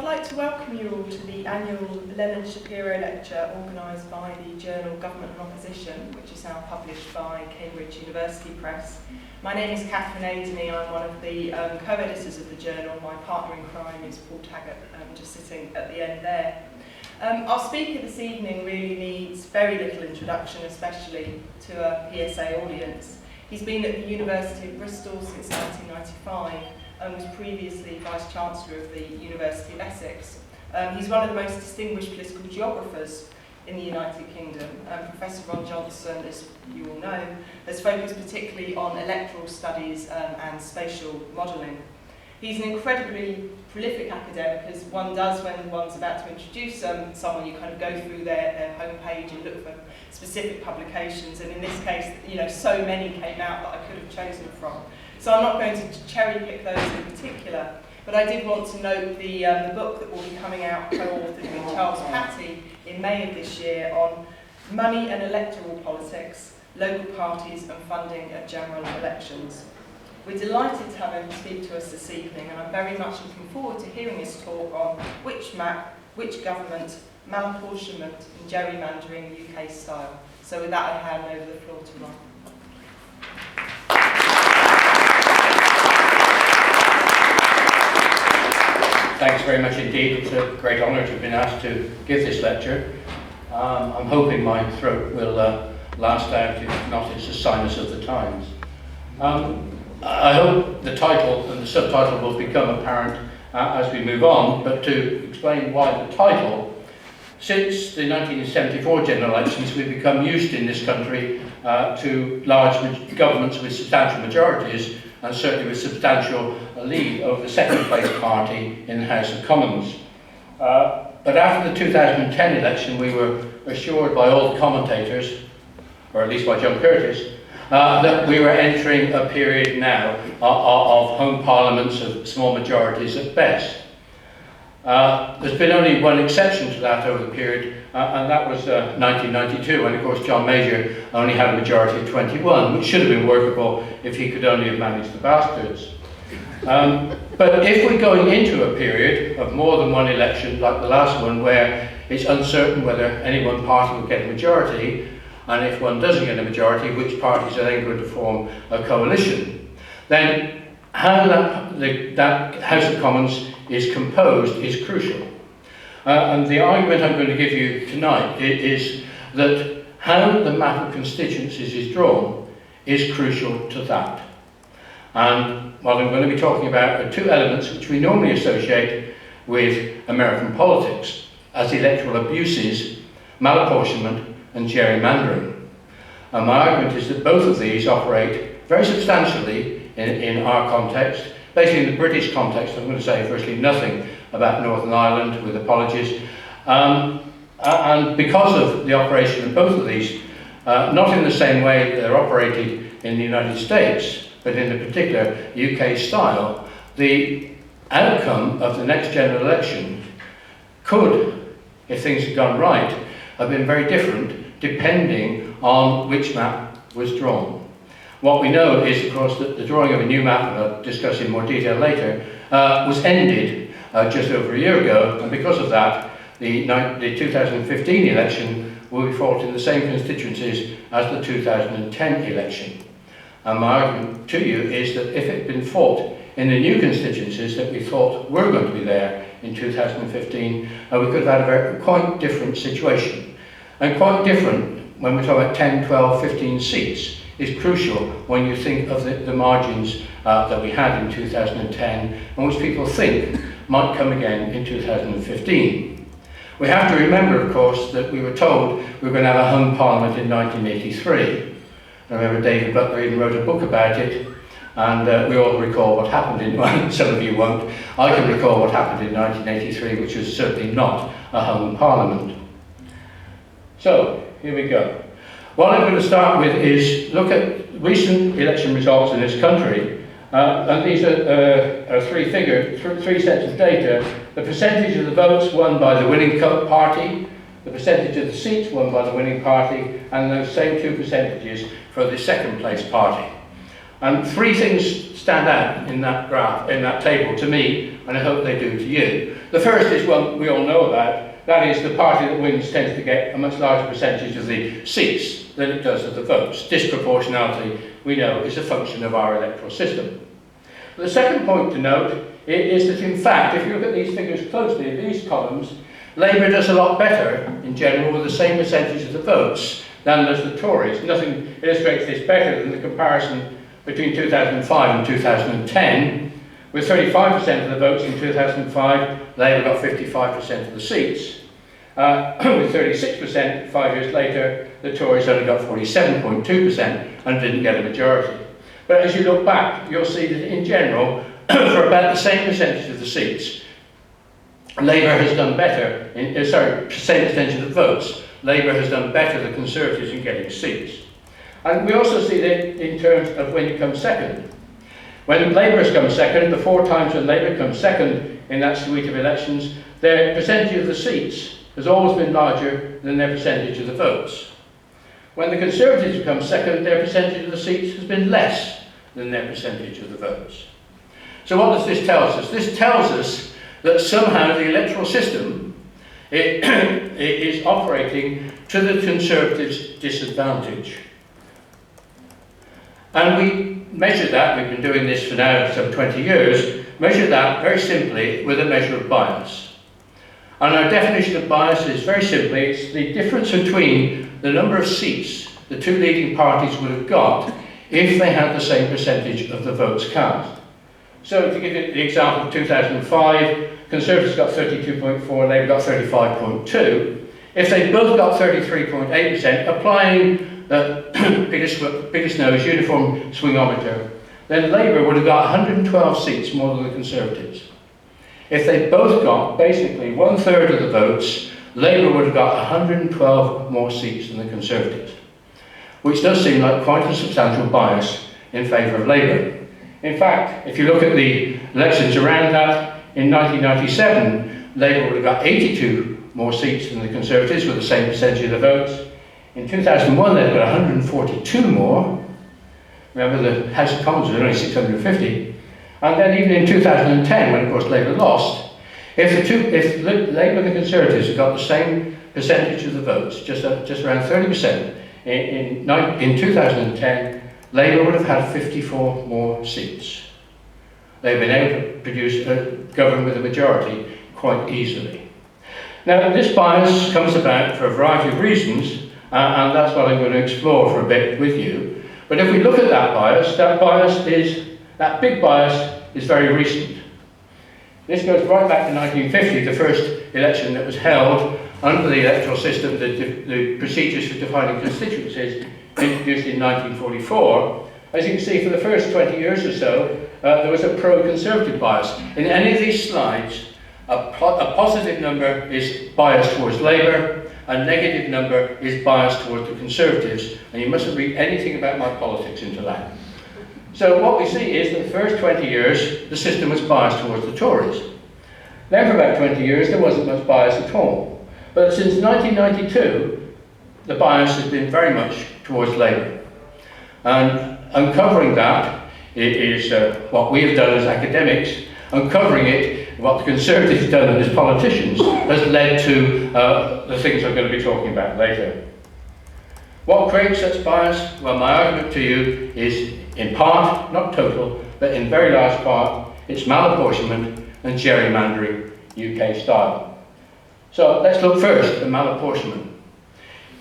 I'd like to welcome you all to the annual Leonard Schapiro lecture organised by the journal Government and Opposition, which is now published by Cambridge University Press. My name is Catherine Aideney. I'm one of the co-editors of the journal. My partner in crime is Paul Taggart, just sitting at the end there. Our speaker this evening really needs very little introduction, especially to a PSA audience. He's been at the University of Bristol since 1995 and was previously Vice-Chancellor of the University of Essex. He's one of the most distinguished political geographers in the United Kingdom. Professor Ron Johnson, as you all know, has focused particularly on electoral studies and spatial modelling. He's an incredibly prolific academic, as one does when one's about to introduce someone. You kind of go through their homepage and look for specific publications, and in this case, so many came out that I could have chosen from. So I'm not going to cherry pick those in particular, but I did want to note the book that will be coming out, co-authored with Charles Patty in May of this year, on money and electoral politics, local parties and funding at general elections. We're delighted to have him speak to us this evening, and I'm very much looking forward to hearing his talk on which map, which government, malapportionment and gerrymandering UK style. So with that, I hand over the floor to Ron. Thanks very much indeed. It's a great honour to have been asked to give this lecture. I'm hoping my throat will last out, if not it's a sinus of the times. I hope the title and the subtitle will become apparent as we move on, but to explain why the title, since the 1974 general elections, we've become used in this country to large governments with substantial majorities, and certainly with substantial lead over the second place party in the House of Commons. But after the 2010 election, we were assured by all the commentators, or at least by John Curtis, that we were entering a period now of home parliaments of small majorities at best. There's been only one exception to that over the period, and that was 1992, when of course John Major only had a majority of 21, which should have been workable if he could only have managed the bastards. But if we're going into a period of more than one election, like the last one, where it's uncertain whether any one party will get a majority, and if one doesn't get a majority, which parties are then going to form a coalition, then how that House of Commons is composed is crucial. And the argument I'm going to give you tonight is that how the map of constituencies is drawn is crucial to that. And what I'm going to be talking about are two elements which we normally associate with American politics as electoral abuses, malapportionment and gerrymandering. And my argument is that both of these operate very substantially in our context. Basically in the British context, I'm going to say firstly nothing about Northern Ireland, with apologies. And because of the operation of both of these, not in the same way they're operated in the United States, but in the particular UK style, the outcome of the next general election could, if things had gone right, have been very different depending on which map was drawn. What we know is, of course, that the drawing of a new map, and I'll discuss in more detail later, was ended just over a year ago, and because of that, the 2015 election will be fought in the same constituencies as the 2010 election. And my argument to you is that if it had been fought in the new constituencies that we thought were going to be there in 2015, we could have had a quite different situation. And quite different when we're talking about 10, 12, 15 seats is crucial when you think of the margins that we had in 2010 and which people think might come again in 2015. We have to remember, of course, that we were told we were going to have a home parliament in 1983. I remember David Butler even wrote a book about it, and we all recall what happened in, well, some of you won't. I can recall what happened in 1983, which was certainly not a home parliament. So, here we go. What I'm going to start with is look at recent election results in this country, and these are three sets of data. The percentage of the votes won by the winning party, the percentage of the seats won by the winning party, and those same two percentages for the second place party. And three things stand out in that graph, in that table to me. and I hope they do to you. The first is one we all know about. That is, the party that wins tends to get a much larger percentage of the seats than it does of the votes. Disproportionality, we know, is a function of our electoral system. The second point to note is that, in fact, if you look at these figures closely, these columns, Labour does a lot better, in general, with the same percentage of the votes than does the Tories. Nothing illustrates this better than the comparison between 2005 and 2010. With 35% of the votes in 2005, Labour got 55% of the seats. With 36% 5 years later, the Tories only got 47.2% and didn't get a majority. But as you look back, you'll see that in general, for about the same percentage of the seats, Labour has done better, same percentage of the votes, Labour has done better than Conservatives in getting seats. And we also see that in terms of when you come second. When Labour has come second, the 4 times when Labour comes second in that suite of elections, their percentage of the seats has always been larger than their percentage of the votes. When the Conservatives have come second, their percentage of the seats has been less than their percentage of the votes. So what does this tell us? This tells us that somehow the electoral system it is operating to the Conservatives' disadvantage. And we measure that, we've been doing this for now some 20 years, measure that very simply with a measure of bias. And our definition of bias is very simply, it's the difference between the number of seats the 2 leading parties would have got if they had the same percentage of the votes cast. So to give you the example of 2005, Conservatives got 32.4, Labour got 35.2. If they both got 33.8%, applying the biggest nose uniform swingometer, then Labour would have got 112 seats more than the Conservatives. If they both got basically 1/3 of the votes, Labour would have got 112 more seats than the Conservatives, which does seem like quite a substantial bias in favour of Labour. In fact, if you look at the elections around that, in 1997, Labour would have got 82 more seats than the Conservatives with the same percentage of the votes. In 2001, they've got 142 more. Remember, the House of Commons was only 650. And then even in 2010, when of course Labour lost, if Labour and the Conservatives had got the same percentage of the votes, just around 30%, in 2010, Labour would have had 54 more seats. They've been able to produce a government with a majority quite easily. Now, this bias comes about for a variety of reasons, and that's what I'm going to explore for a bit with you. But if we look at that big bias is very recent. This goes right back to 1950, the first election that was held under the electoral system, the procedures for defining constituencies introduced in 1944. As you can see, for the first 20 years or so, there was a pro-Conservative bias. In any of these slides, a positive number is biased towards Labour, a negative number is biased towards the Conservatives, and you mustn't read anything about my politics into that. So what we see is that the first 20 years, the system was biased towards the Tories. Then for about 20 years, there wasn't much bias at all. But since 1992, the bias has been very much towards Labour. And uncovering that is what we have done as academics. Uncovering it, what the Conservatives have done as politicians, has led to the things I'm going to be talking about later. What creates such bias? Well, my argument to you is, in part, not total, but in very large part, it's malapportionment and gerrymandering UK style. So let's look first at malapportionment.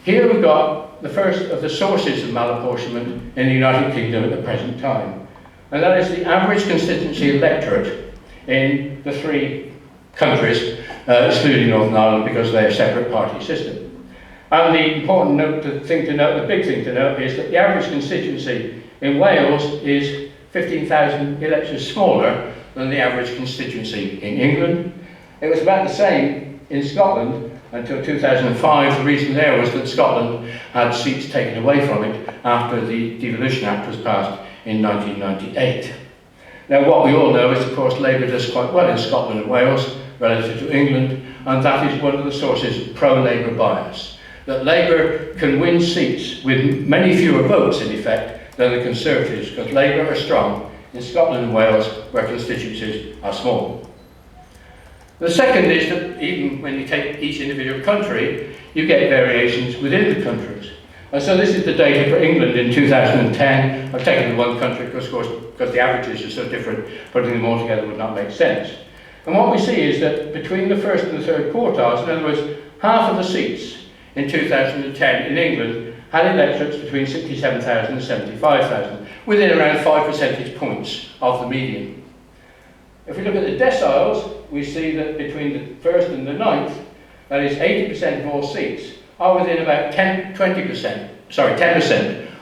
Here we've got the first of the sources of malapportionment in the United Kingdom at the present time, and that is the average constituency electorate in the 3 countries, excluding Northern Ireland because they're a separate party system. And the important thing to note, the big thing to note, is that the average constituency in Wales is 15,000 electors smaller than the average constituency in England. It was about the same in Scotland until 2005. The reason there was that Scotland had seats taken away from it after the Devolution Act was passed in 1998. Now, what we all know is, of course, Labour does quite well in Scotland and Wales relative to England, and that is one of the sources of pro-Labour bias. That Labour can win seats with many fewer votes, in effect, than the Conservatives, because Labour are strong in Scotland and Wales, where constituencies are small. The second is that even when you take each individual country, you get variations within the countries. And so this is the data for England in 2010. I've taken the one country because the averages are so different, putting them all together would not make sense. And what we see is that between the first and the third quartiles, in other words, half of the seats in 2010 in England had electorates between 67,000 and 75,000, within around 5 percentage points of the median. If we look at the deciles, we see that between the first and the ninth, that is 80% of all seats, are within about 10%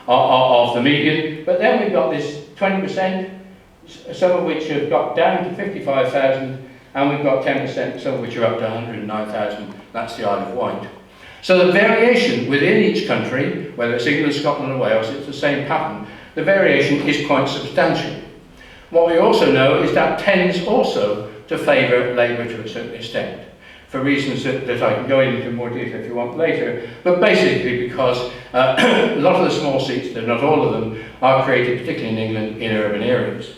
of the median. But then we've got this 20%, some of which have got down to 55,000, and we've got 10%, some of which are up to 109,000. That's the Isle of Wight. So the variation within each country, whether it's England, Scotland or Wales, it's the same pattern. The variation is quite substantial. What we also know is that tends also to favour Labour to a certain extent, for reasons that I can go into more detail if you want later, but basically because a lot of the small seats, though not all of them, are created, particularly in England, in urban areas.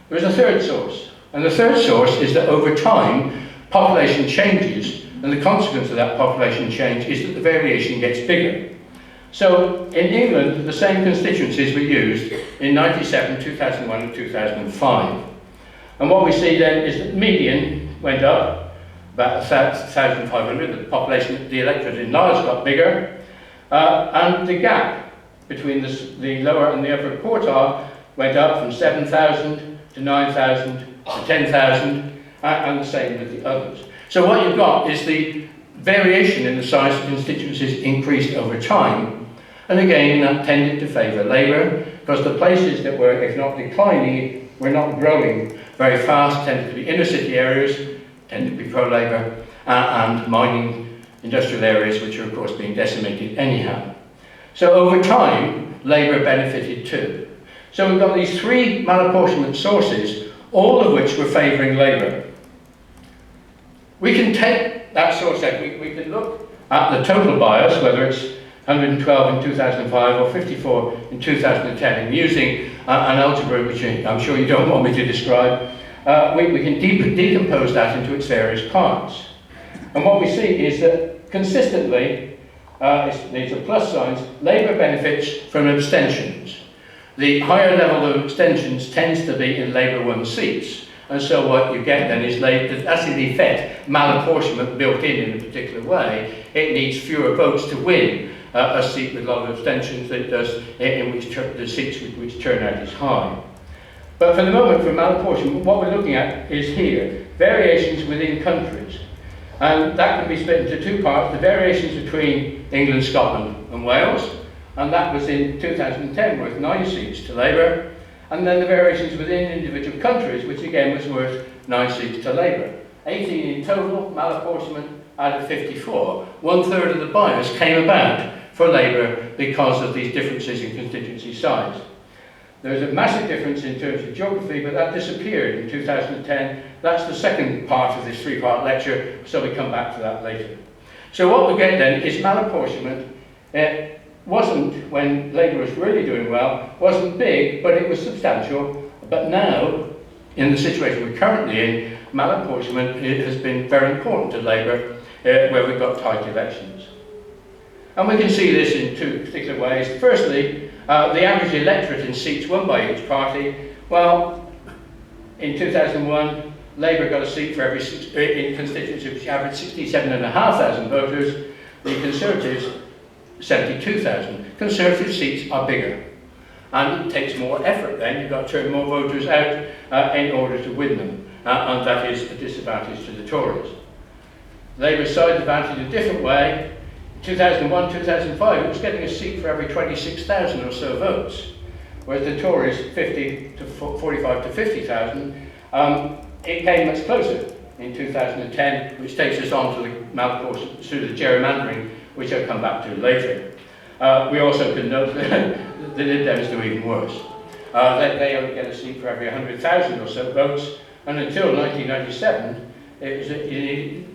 There's a third source, and the third source is that over time, population changes, and the consequence of that population change is that the variation gets bigger. So in England, the same constituencies were used in 97, 2001 and 2005. And what we see then is that the median went up about 1,500, the population, the electorate in Niles got bigger, and the gap between the lower and the upper quartile went up from 7,000 to 9,000 to 10,000, and the same with the others. So what you've got is the variation in the size of constituencies increased over time, and again that tended to favour Labour, because the places that were, if not declining, were not growing very fast, tended to be inner city areas, tended to be pro-Labour, and mining industrial areas which are of course being decimated anyhow. So over time, Labour benefited too. So we've got these three malapportionment sources, all of which were favouring Labour. We can take that source out, we can look at the total bias, whether it's 112 in 2005 or 54 in 2010, and using an algebra which I'm sure you don't want me to describe, we can decompose that into its various parts. And what we see is that consistently, these are plus signs, Labour benefits from abstentions. The higher level of abstentions tends to be in Labour-won seats. And so what you get then is that's in effect malapportionment built in a particular way. It needs fewer votes to win a seat with a lot of abstentions than it does in which the seats with which turnout is high. But for the moment, for malapportionment, what we're looking at is here, variations within countries. And that can be split into two parts, the variations between England, Scotland and Wales, and that was in 2010 worth 9 seats to Labour, and then the variations within individual countries, which again was worth 9 seats to Labour. 18 in total, malapportionment out of 54. 1/3 of the bias came about for Labour because of these differences in constituency size. There's a massive difference in terms of geography, but that disappeared in 2010. That's the second part of this three-part lecture, so we come back to that later. So what we get then is malapportionment. It wasn't, when Labour was really doing well, wasn't big, but it was substantial. But now, in the situation we're currently in, malapportionment has been very important to Labour, where we've got tight elections. And we can see this in two particular ways. Firstly, the average electorate in seats won by each party. Well, in 2001, Labour got a seat for every in constituency which averaged 67,500 voters. The Conservatives, 72,000. Conservative seats are bigger. And it takes more effort then. You've got to turn more voters out in order to win them. And that is a disadvantage to the Tories. Labour's side advantage a different way. 2001, 2005, it was getting a seat for every 26,000 or so votes, whereas the Tories, 45 to 50,000, it came much closer in 2010, which takes us on to the malapportionment, to the gerrymandering, which I'll come back to later. We also can note that the Lib Dems do even worse. They only get a seat for every 100,000 or so votes, and until 1997, it was you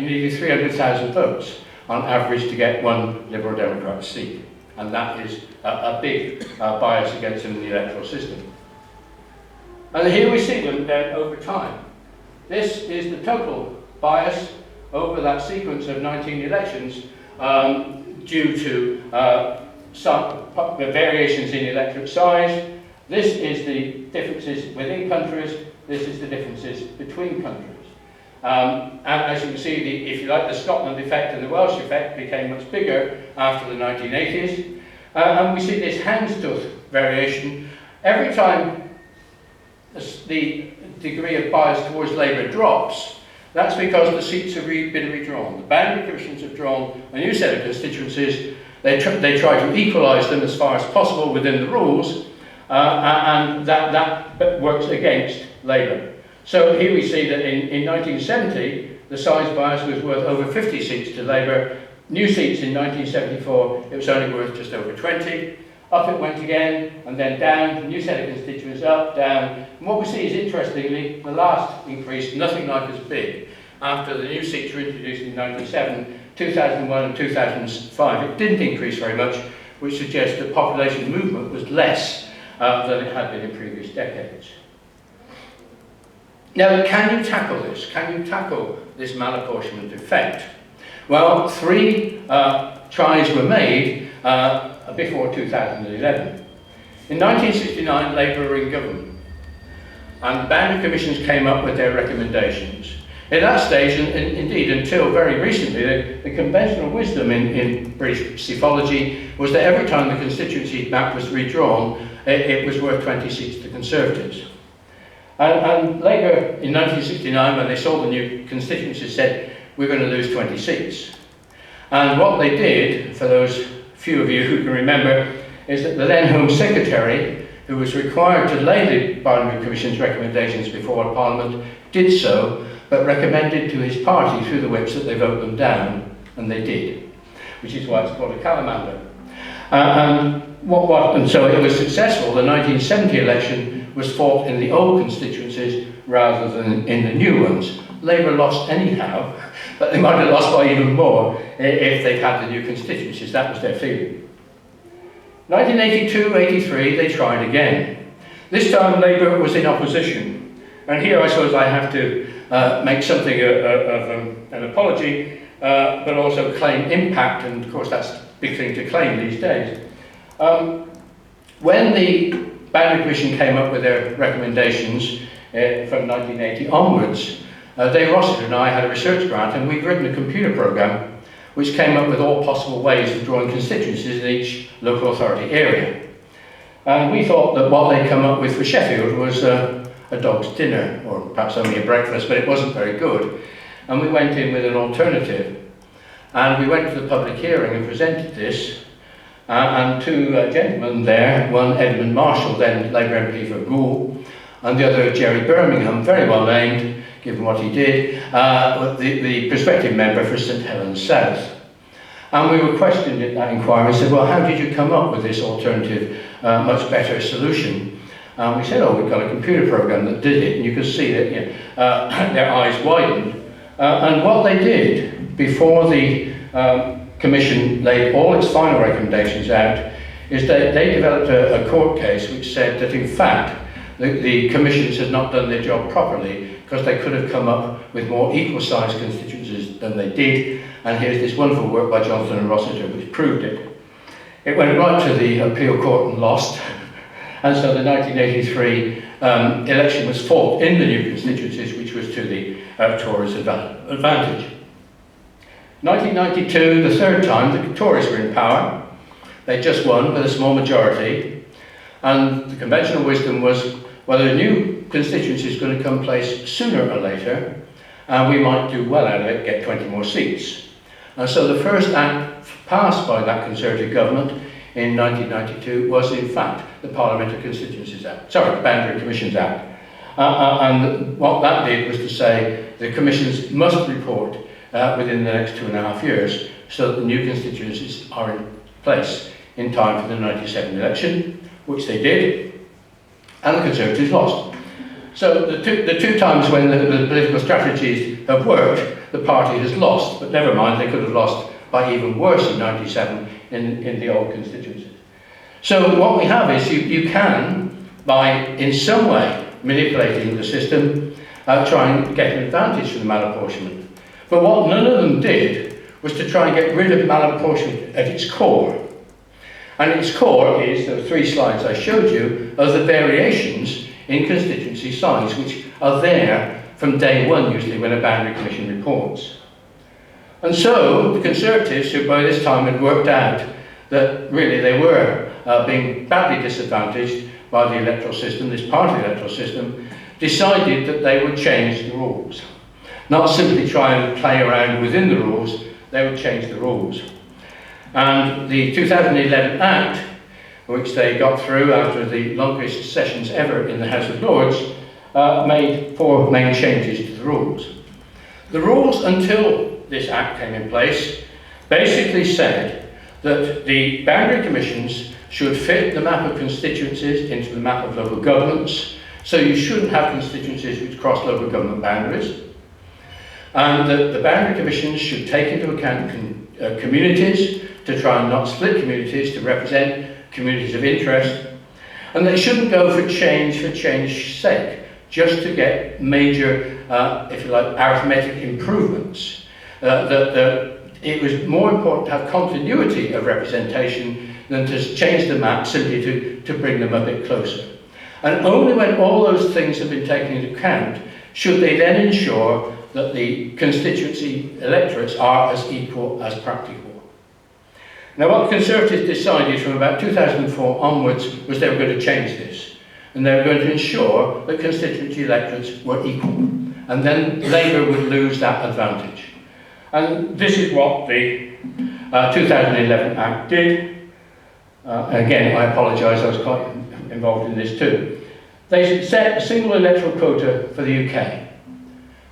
needed 300,000 votes on average to get one Liberal Democrat seat. And that is a big bias against them in the electoral system. And here we see them then over time. this is the total bias over that sequence of 19 elections due to some variations in electorate size. This is the differences within countries. This is the differences between countries. And as you can see, if you like, the Scotland effect and the Welsh effect became much bigger after the 1980s. And we see this houndstooth variation. Every time the degree of bias towards Labour drops, that's because the seats have been redrawn. The boundary commissions have drawn a new set of constituencies. They try to equalise them as far as possible within the rules, and that works against Labour. So here we see that in 1970, the size bias was worth over 50 seats to Labour. New seats in 1974, it was only worth just over 20. Up it went again, and then down, new set of constituents, up, down. And what we see is, interestingly, the last increase, nothing like as big. After the new seats were introduced in 1997, 2001 and 2005, it didn't increase very much, which suggests that population movement was less than it had been in previous decades. Now, can you tackle this? Can you tackle this malapportionment effect? Well, 3 tries were made before 2011. In 1969, Labour were in government, and the boundary commissions came up with their recommendations. At that stage, and indeed until very recently, the conventional wisdom in British psephology was that every time the constituency map was redrawn, it was worth 20 seats to Conservatives. And Labour, in 1969, when they saw the new constituencies, said, we're going to lose 20 seats. And what they did, for those few of you who can remember, is that the then Home Secretary, who was required to lay the Boundary Commission's recommendations before Parliament, did so, but recommended to his party through the whips that they vote them down, and they did, which is why it's called a calamander. And so it was successful. The 1970 election was fought in the old constituencies rather than in the new ones. Labour lost anyhow, but they might have lost by even more if they'd had the new constituencies. That was their feeling. 1982-83, they tried again. This time Labour was in opposition. And here I suppose I have to make something of an apology, but also claim impact, and of course that's a big thing to claim these days. When the Boundary Commission came up with their recommendations from 1980 onwards, Dave Rossiter and I had a research grant, and we'd written a computer program which came up with all possible ways of drawing constituencies in each local authority area. And we thought that what they'd come up with for Sheffield was a dog's dinner, or perhaps only a breakfast, but it wasn't very good. And we went in with an alternative. And we went to the public hearing and presented this, and 2 gentlemen there, one Edmund Marshall, then Labour MP for Goole, and the other Gerry Birmingham, very well named, given what he did, the prospective member for St Helens South. And we were questioned at that inquiry and said, well, how did you come up with this alternative, much better solution? And we said, oh, we've got a computer program that did it, and you could see that their eyes widened. And what they did before the Commission laid all its final recommendations out is that they developed a court case which said that in fact the commissions had not done their job properly because they could have come up with more equal sized constituencies than they did, and here's this wonderful work by Johnson and Rossiter which proved it. It went right to the appeal court and lost, and so the 1983 election was fought in the new constituencies, which was to the Tories' advantage. 1992, the 3rd time, the Tories were in power. They just won with a small majority, and the conventional wisdom was, well, the new constituency is going to come place sooner or later, and we might do well out of it, get 20 more seats. And so the first act passed by that Conservative government in 1992 was in fact the Parliamentary Constituencies Act, sorry, the Boundary Commissions Act. And what that did was to say the commissions must report within the next 2.5 years so that the new constituencies are in place in time for the 97 election, which they did, and the Conservatives lost. So the two times when the political strategies have worked, the party has lost, but never mind, they could have lost by even worse in 97 in the old constituencies. So what we have is you can, by in some way manipulating the system, try and get an advantage from the malapportionment. But what none of them did was to try and get rid of malapportionment at its core. And its core is, the 3 slides I showed you, are the variations in constituency size, which are there from day one, usually, when a boundary commission reports. And so, the Conservatives, who by this time had worked out that really they were being badly disadvantaged by the electoral system, this party electoral system, decided that they would change the rules. Not simply try and play around within the rules, they would change the rules. And the 2011 Act, which they got through after the longest sessions ever in the House of Lords, made 4 main changes to the rules. The rules, until this Act came in place, basically said that the boundary commissions should fit the map of constituencies into the map of local governments, so you shouldn't have constituencies which cross local government boundaries, and that the boundary commissions should take into account communities, to try and not split communities, to represent communities of interest, and they shouldn't go for change's sake, just to get major, if you like, arithmetic improvements. It was more important to have continuity of representation than to change the map simply to bring them a bit closer. And only when all those things have been taken into account should they then ensure that the constituency electorates are as equal as practicable. Now, what the Conservatives decided from about 2004 onwards was they were going to change this, and they were going to ensure that constituency electorates were equal, and then Labour would lose that advantage. And this is what the 2011 Act did. Again, I apologise, I was quite involved in this too. They set a single electoral quota for the UK,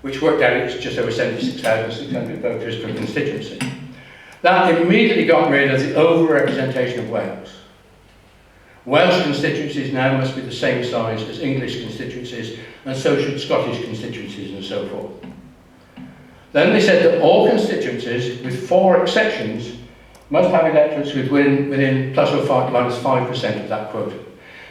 which worked out it's just over 76,600 voters per constituency. That immediately got rid of the over-representation of Wales. Welsh constituencies now must be the same size as English constituencies, and so should Scottish constituencies and so forth. Then they said that all constituencies, with 4 exceptions, must have electorates within plus or minus 5% of that quota.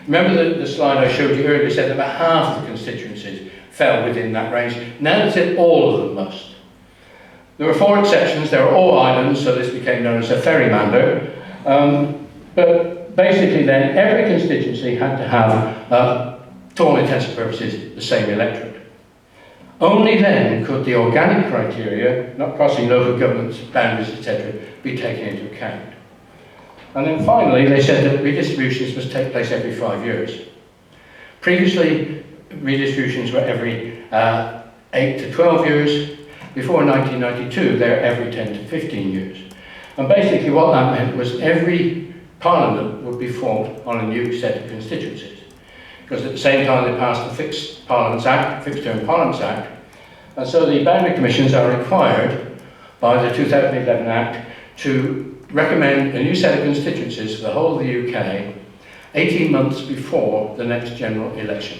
Remember the slide I showed you earlier said that about half the constituencies fell within that range. Now they said all of them must. There were 4 exceptions. They were all islands, so this became known as a ferrymander. But basically then, every constituency had to have, to all intents and purposes, the same electorate. Only then could the organic criteria, not crossing local government boundaries, etc., be taken into account. And then finally, they said that redistributions must take place every 5 years. Previously, redistributions were every 8 to 12 years. Before 1992, they're every 10 to 15 years. And basically what that meant was every parliament would be formed on a new set of constituencies. Because at the same time they passed the Fixed Parliaments Act, Fixed Term Parliaments Act, and so the boundary commissions are required by the 2011 Act to recommend a new set of constituencies for the whole of the UK 18 months before the next general election.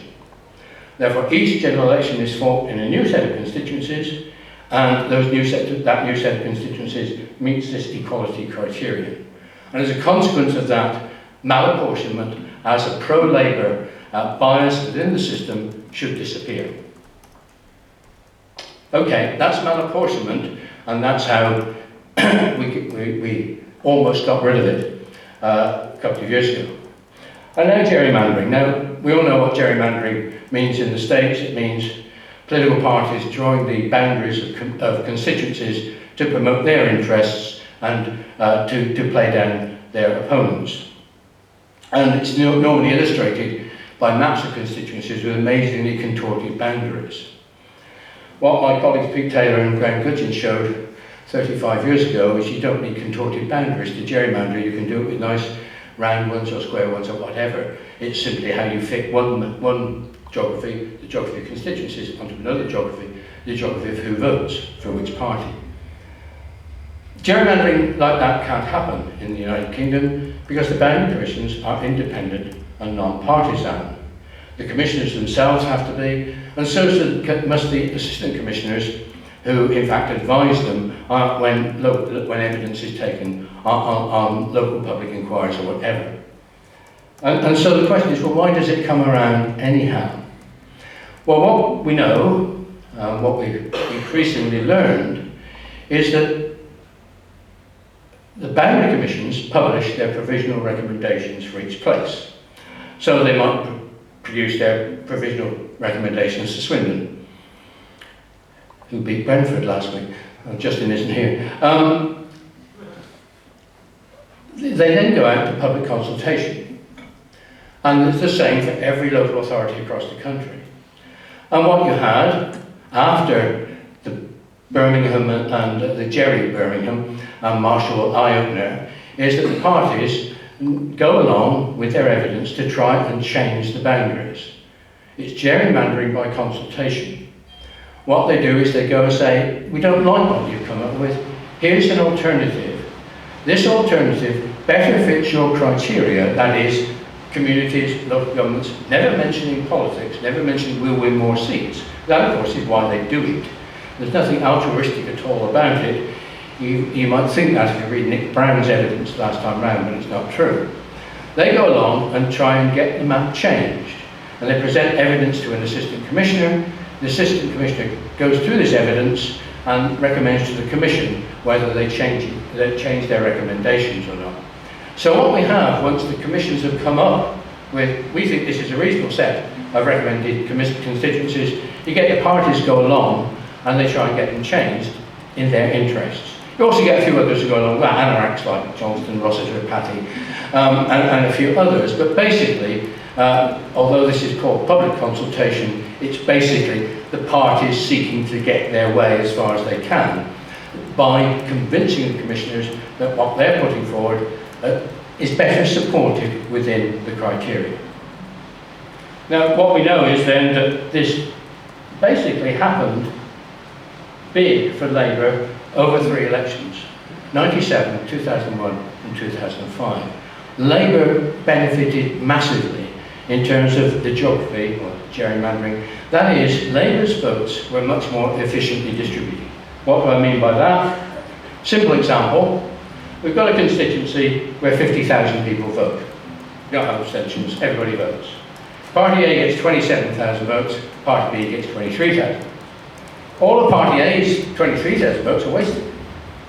Therefore, each general election is fought in a new set of constituencies, and that new set of constituencies meets this equality criterion. And as a consequence of that, malapportionment as a pro-Labour bias within the system should disappear. Okay, that's malapportionment, and that's how we almost got rid of it a couple of years ago. And now gerrymandering. Now, we all know what gerrymandering means in the States. It means political parties drawing the boundaries of constituencies to promote their interests and to play down their opponents. And it's normally illustrated by maps of constituencies with amazingly contorted boundaries. What my colleagues Pete Taylor and Graham Gudgeon showed 35 years ago is you don't need contorted boundaries to gerrymander. You can do it with nice round ones or square ones or whatever. It's simply how you fit one geography, the geography of constituencies, onto another geography, the geography of who votes for which party. Gerrymandering like that can't happen in the United Kingdom because the boundary commissions are independent and non-partisan. The commissioners themselves have to be, and so must the assistant commissioners, who in fact advise them when evidence is taken on local public inquiries or whatever. And so the question is, well, why does it come around anyhow? Well, what we know what we've increasingly learned is that the boundary commissions publish their provisional recommendations for each place. So they might produce their provisional recommendations to Swindon, who beat Brentford last week. Justin isn't here. They then go out to public consultation. And it's the same for every local authority across the country. And what you had after the Birmingham and the Jerry Birmingham and Marshall eye-opener is that the parties go along with their evidence to try and change the boundaries. It's gerrymandering by consultation. What they do is they go and say, we don't like what you've come up with, here's an alternative. This alternative better fits your criteria, that is, communities, local governments, never mentioning politics, never mentioning we'll win more seats. That, of course, is why they do it. There's nothing altruistic at all about it. You might think that if you read Nick Brown's evidence last time round, but it's not true. They go along and try and get the map changed. And they present evidence to an assistant commissioner. The assistant commissioner goes through this evidence and recommends to the commission whether they change their recommendations or not. So what we have, once the commissions have come up with, we think this is a reasonable set of recommended constituencies, you get the parties go along and they try and get them changed in their interests. You also get a few others who go along, well, anoraks like Johnston, Rossiter, Patty, and a few others. But basically, although this is called public consultation, it's basically the parties seeking to get their way as far as they can by convincing the commissioners that what they're putting forward is better supported within the criteria. Now, what we know is then that this basically happened big for Labour over 3 elections, 97, 2001 and 2005. Labour benefited massively in terms of the geography, or gerrymandering. That is, Labour's votes were much more efficiently distributed. What do I mean by that? Simple example, we've got a constituency where 50,000 people vote. You don't have abstentions, everybody votes. Party A gets 27,000 votes, Party B gets 23,000. All of Party A's 23,000 votes are wasted.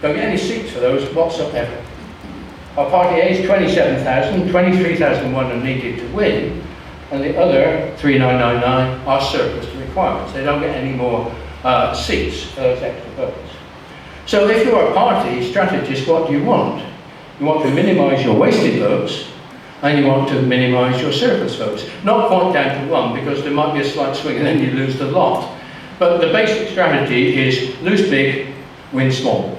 Don't get any seats for those whatsoever. Our Party A's 27,000, 23,001 are needed to win, and the other 3,999 are surplus to requirements. They don't get any more seats for those extra votes. So if you're a party strategist, what do you want? You want to minimise your wasted votes, and you want to minimise your surplus votes. Not quite down to 1, because there might be a slight swing and then you lose the lot. But the basic strategy is lose big, win small.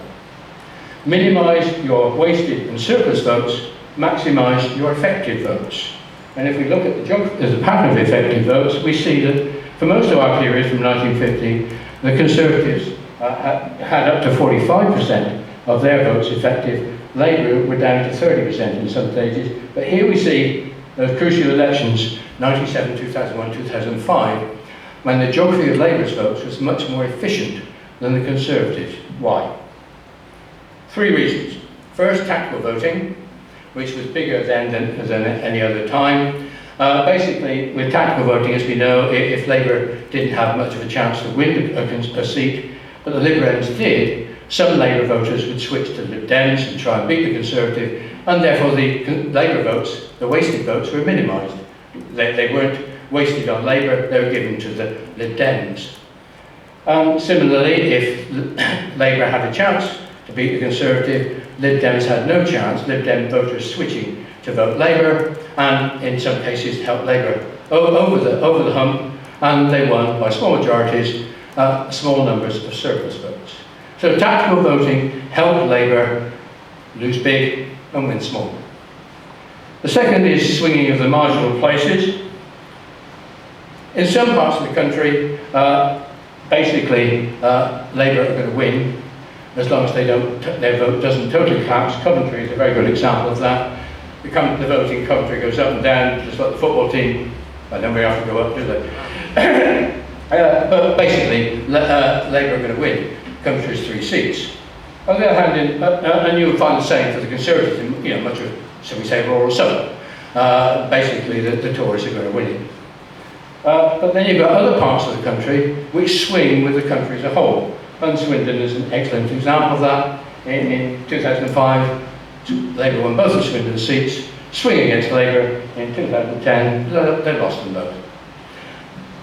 Minimise your wasted and surplus votes, maximise your effective votes. And if we look at the pattern of effective votes, we see that for most of our period from 1950, the Conservatives had up to 45% of their votes effective. Labour were down to 30% in some stages. But here we see those crucial elections, 97, 2001, 2005, when the geography of Labour's votes was much more efficient than the Conservatives. Why? 3 reasons. First, tactical voting, which was bigger then than any other time. Basically, with tactical voting, as we know, if Labour didn't have much of a chance to win a seat, but the Liberals did, some Labour voters would switch to Lib Dems and try and beat the Conservative, and therefore the Labour votes, the wasted votes, were minimised. They weren't wasted on Labour, they were given to the Lib Dems. Similarly, if Labour had a chance to beat the Conservative, Lib Dems had no chance. Lib Dem voters switching to vote Labour, and in some cases helped Labour over the hump, and they won by small majorities, small numbers of surplus votes. So tactical voting helped Labour lose big and win small. The second is swinging of the marginal places. In some parts of the country, basically, Labour are going to win as long as their vote doesn't totally collapse. Coventry is a very good example of that. The vote in Coventry goes up and down, just like the football team. They don't very often go up, do they? But basically, Labour are going to win Coventry's 3 seats. On the other hand, and you'll find the same for the Conservatives in much of, shall we say, rural Suffolk. Basically, the Tories are going to win it. But then you've got other parts of the country which swing with the country as a whole. And Swindon is an excellent example of that. In 2005, Labour won both the Swindon seats. Swing against Labour in 2010, they lost them both.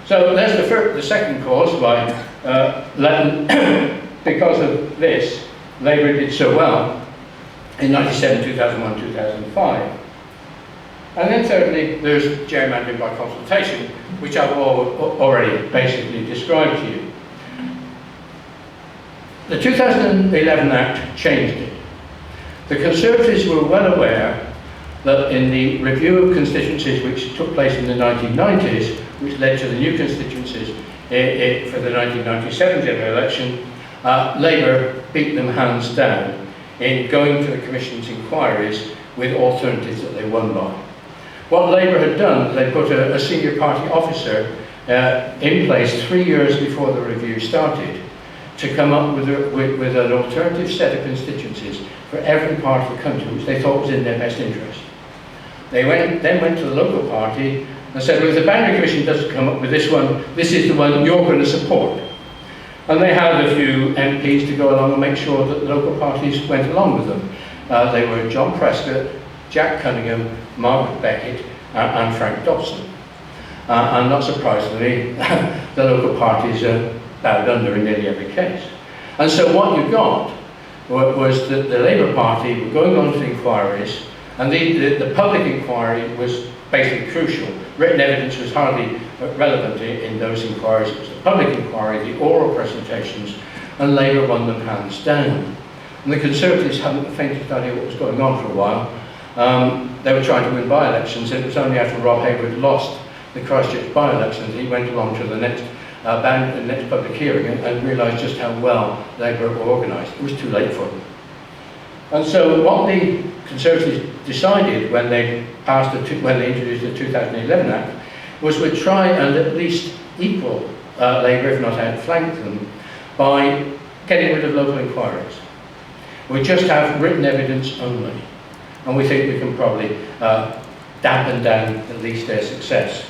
So there's the second cause why, because of this, Labour did so well in 97, 2001, 2005. And then thirdly, there's gerrymandering by consultation, which I've already basically described to you. The 2011 Act changed it. The Conservatives were well aware that in the review of constituencies which took place in the 1990s, which led to the new constituencies for the 1997 general election, Labour beat them hands down in going to the Commission's inquiries with alternatives that they won by. What Labour had done, they put a senior party officer in place 3 years before the review started to come up with an alternative set of constituencies for every part of the country which they thought was in their best interest. They then went to the local party and said, well, if the Boundary Commission doesn't come up with this one, this is the one you're going to support. And they had a few MPs to go along and make sure that the local parties went along with them. They were John Prescott, Jack Cunningham, Margaret Beckett, and Frank Dobson. And not surprisingly, the local parties bowed under in nearly every case. And so what you got was that the Labour Party were going on to inquiries, and the public inquiry was basically crucial. Written evidence was hardly relevant in those inquiries. It was the public inquiry, the oral presentations, and Labour won them hands down. And the Conservatives hadn't the faintest idea what was going on for a while. They were trying to win by-elections, and it was only after Rob Hayward lost the Christchurch by-election that he went along to the next public hearing and realised just how well Labour were organised. It was too late for them. And so what the Conservatives decided when they introduced the 2011 Act was we'd try and at least equal Labour, if not outflank them, by getting rid of local inquiries. We just have written evidence only, and we think we can probably dampen down at least their success.